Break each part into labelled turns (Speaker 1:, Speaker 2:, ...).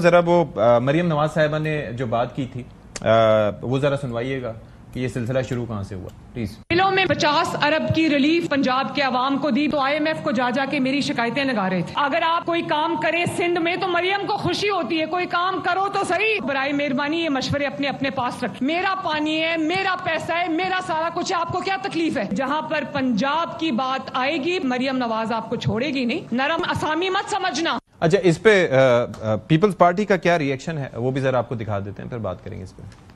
Speaker 1: जरा वो मरियम नवाज साहिबा ने जो बात की थी वो जरा सुनवाइएगा कि ये सिलसिला शुरू कहां से हुआ प्लीज।
Speaker 2: बिलों में 50 अरब की रिलीफ पंजाब के आवाम को दी तो IMF को जा के मेरी शिकायतें लगा रहे थे। अगर आप कोई काम करें सिंध में तो मरियम को खुशी होती है, कोई काम करो तो सही। बराए मेहरबानी ये मशवरे अपने अपने पास रखें। मेरा पानी है, मेरा पैसा है, मेरा सारा कुछ है, आपको क्या तकलीफ है? जहां पर पंजाब की बात आएगी मरियम नवाज आपको छोड़ेगी नहीं। नरम असामी मत समझना।
Speaker 1: अच्छा, इस पे पीपल्स पार्टी का क्या रिएक्शन है वो भी जरा आपको दिखा देते हैं, फिर बात करेंगे इस पे।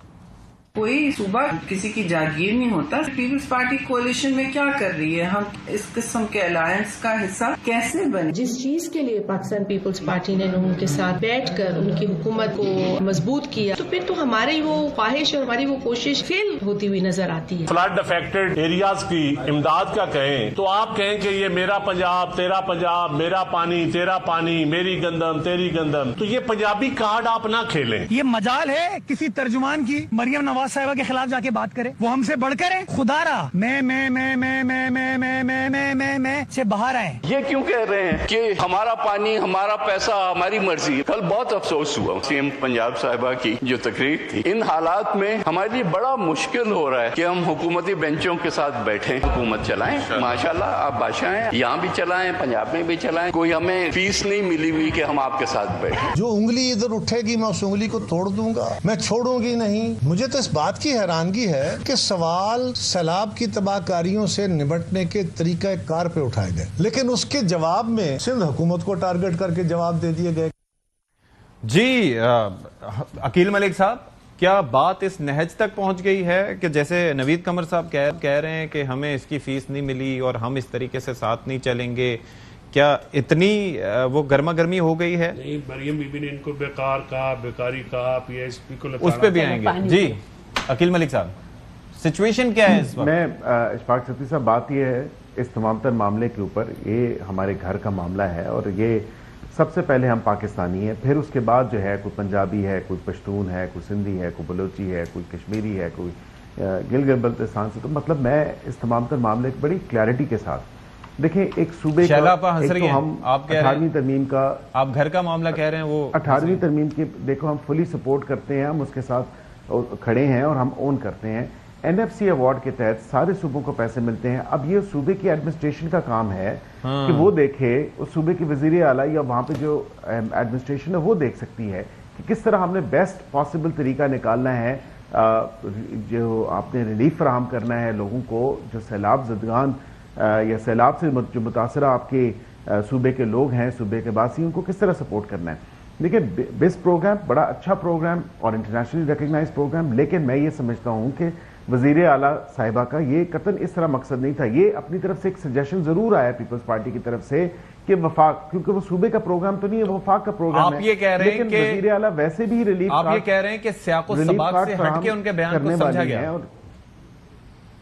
Speaker 3: कोई सुबह किसी की जागीर नहीं होता। पीपल्स पार्टी कोalition में क्या कर रही है? हम इस किस्म के अलायंस का हिस्सा कैसे बने?
Speaker 4: जिस चीज के लिए पाकिस्तान पीपल्स पार्टी ने लोगों के साथ बैठकर उनकी हुकूमत को मजबूत किया, तो फिर तो हमारी वो ख्वाहिश और हमारी वो कोशिश फेल होती हुई नजर आती है।
Speaker 5: फ्लड अफेक्टेड एरियाज की इमदाद का कहें तो आप कहें कि ये मेरा पंजाब, तेरा पंजाब, मेरा पानी, तेरा पानी, मेरी गंदम, तेरी गंदम, तो ये पंजाबी कार्ड आप ना खेलें।
Speaker 6: ये मजाल है किसी तर्जुमान की मरियम नवाज साहिबा के खिलाफ जाके बात करे, वो हमसे बढ़कर है। खुदारा मैं से बाहर आए।
Speaker 7: ये क्यों कह रहे हैं कि हमारा पानी, हमारा पैसा, हमारी मर्जी? कल बहुत अफसोस हुआ सीएम पंजाब साहिबा की जो तकरीर थी। इन हालात में हमारे लिए बड़ा मुश्किल हो रहा है कि हम हुकूमती बेंचों के साथ बैठे हुकूमत चलाएं। माशाल्लाह आप बादशाह हैं, यहाँ भी चलाएं, पंजाब में भी चलाएं। कोई हमें फीस नहीं मिली हुई कि हम आपके साथ बैठे।
Speaker 8: जो उंगली इधर उठेगी मैं उस उंगली को तोड़ दूंगा, मैं छोड़ूंगी नहीं। मुझे तो इस बात की हैरानगी है कि सवाल सैलाब की तबाहकारियों से निपटने के तरीका कार पे उठाए गए, लेकिन उसके जवाब में सिंध हुकूमत को टारगेट करके जवाब दे दिए गए।
Speaker 1: जी अकील मलिक साहब, क्या बात इस नहज तक पहुंच गई है कि जैसे नवीद कमर साहब कह रहे हैं कि हमें इसकी फीस नहीं मिली और हम इस तरीके से साथ नहीं चलेंगे? क्या इतनी वो गर्मा गर्मी हो गई है?
Speaker 5: नहीं, मरियम बीबी ने इनको बेकार कहा, बेकारी कहा, PSP को
Speaker 1: उस पे भी आएंगे। जी अकील मलिक साहब, सिचुएशन क्या है इस वक्त?
Speaker 9: मैं इशफाक सती साहब, बात यह है इस तमाम तर मामले के ऊपर, ये हमारे घर का मामला है और ये सबसे पहले हम पाकिस्तानी हैं, फिर उसके बाद जो है कोई पंजाबी है, कोई पश्तून है, कोई सिंधी है, कोई बलोची है, कोई कश्मीरी है, कोई गिलगित बल्तिस्तान से। तो मतलब मैं इस तमाम तर मामले की बड़ी क्लैरिटी के साथ देखिए, एक सूबे का एक तो हम 18वीं तरमीम का,
Speaker 1: आप घर का मामला कह रहे हैं, वो
Speaker 9: 18वीं तरमीम की देखो हम फुली सपोर्ट करते हैं, हम उसके साथ खड़े हैं और हम ओन करते हैं। NFC अवार्ड के तहत सारे सूबों को पैसे मिलते हैं। अब ये सूबे की एडमिनिस्ट्रेशन का काम है कि वो देखे, उस सूबे की वजीर आला या वहां पे जो एडमिनिस्ट्रेशन है वो देख सकती है कि किस तरह हमने बेस्ट पॉसिबल तरीका निकालना है, जो आपने रिलीफ फराहम करना है लोगों को, जो सैलाब ज़दगान या सैलाब से जो मुतासरा आपके सूबे के लोग हैं, सूबे के वासी, उनको किस तरह सपोर्ट करना है। देखिए, बेस्ट प्रोग्राम बड़ा अच्छा प्रोग्राम और इंटरनेशनली रिकग्नाइज प्रोग्राम, लेकिन मैं ये समझता हूँ कि वजीर आला साहिबा का ये कतन इस तरह मकसद नहीं था। ये अपनी तरफ से एक सजेशन जरूर आया पीपल्स पार्टी की तरफ से कि वफाक, क्योंकि वो सूबे का प्रोग्राम तो नहीं है, वो वफाक का प्रोग्राम है।
Speaker 1: आप ये कह रहे हैं कि
Speaker 9: वजीर आला वैसे भी रिलीफ,
Speaker 1: आप ये कह रहे हैं कि सियाको सबाक से हटके उनके बयान को समझा गया। और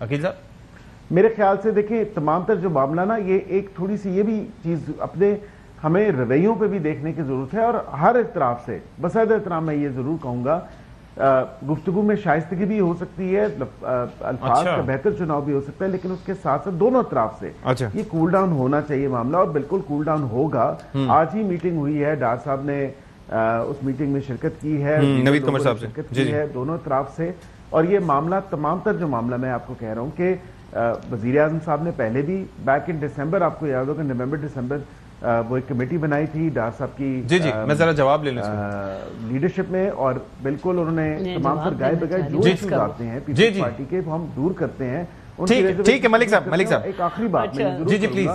Speaker 1: अकील साहब,
Speaker 9: मेरे ख्याल से देखिए तमाम तर जो मामला ना, ये एक थोड़ी सी ये भी चीज अपने हमें रवैयों पे भी देखने की जरूरत है और हर तरफ से बसद एहतराम मैं ये जरूर कहूंगा, गुफ्तगू में शाइस्तगी भी हो सकती है, अल्फाज का बेहतर चुनाव भी हो सकता है, लेकिन उसके साथ साथ दोनों तरफ से ये कूल डाउन होना चाहिए मामला, और बिल्कुल कूल डाउन होगा। आज ही मीटिंग हुई है, डार साहब ने उस मीटिंग में शिरकत की है,
Speaker 1: नवीद कमर साहब से
Speaker 9: शिरकत की है दोनों तरफ से। और ये मामला तमाम तर जो मामला मैं आपको कह रहा हूँ कि वजीर आजम साहब ने पहले भी बैक इन दिसंबर, आपको याद होगा नवंबर दिसंबर, वो एक कमेटी बनाई थी डार साहब की,
Speaker 1: जी मैं जरा जवाब ले लूं
Speaker 9: लीडरशिप में, और बिल्कुल उन्होंने तमाम पर गाय बगाए जो इश्यूज आते हैं पीपल्स पार्टी के, वो हम दूर करते हैं।
Speaker 1: ठीक है मलिक साहब,
Speaker 9: एक आखिरी बात
Speaker 1: जी प्लीज,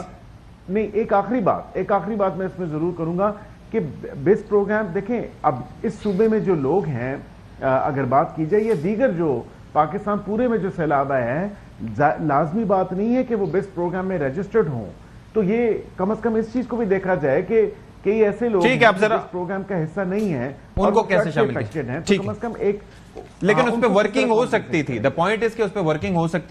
Speaker 9: नहीं एक आखिरी बात मैं इसमें जरूर करूंगा कि बेस्ट प्रोग्राम देखें, अब इस सूबे में जो लोग हैं, अगर बात की जाए, ये दीगर जो पाकिस्तान पूरे में जो सैलाब आए हैं, लाजमी बात नहीं है कि वो बेस्ट प्रोग्राम में रजिस्टर्ड हों। तो ये कम से कम इस चीज को भी देखा जाए कि कई ऐसे लोग
Speaker 1: ठीक है, आप जरा
Speaker 9: इस प्रोग्राम का हिस्सा नहीं है,
Speaker 1: उनको कैसे शामिल
Speaker 9: है,
Speaker 1: ठीक
Speaker 9: तो कम से कम एक,
Speaker 1: लेकिन उस पर वर्किंग हो सकती थी। द पॉइंट इज कि उस पर वर्किंग हो सकती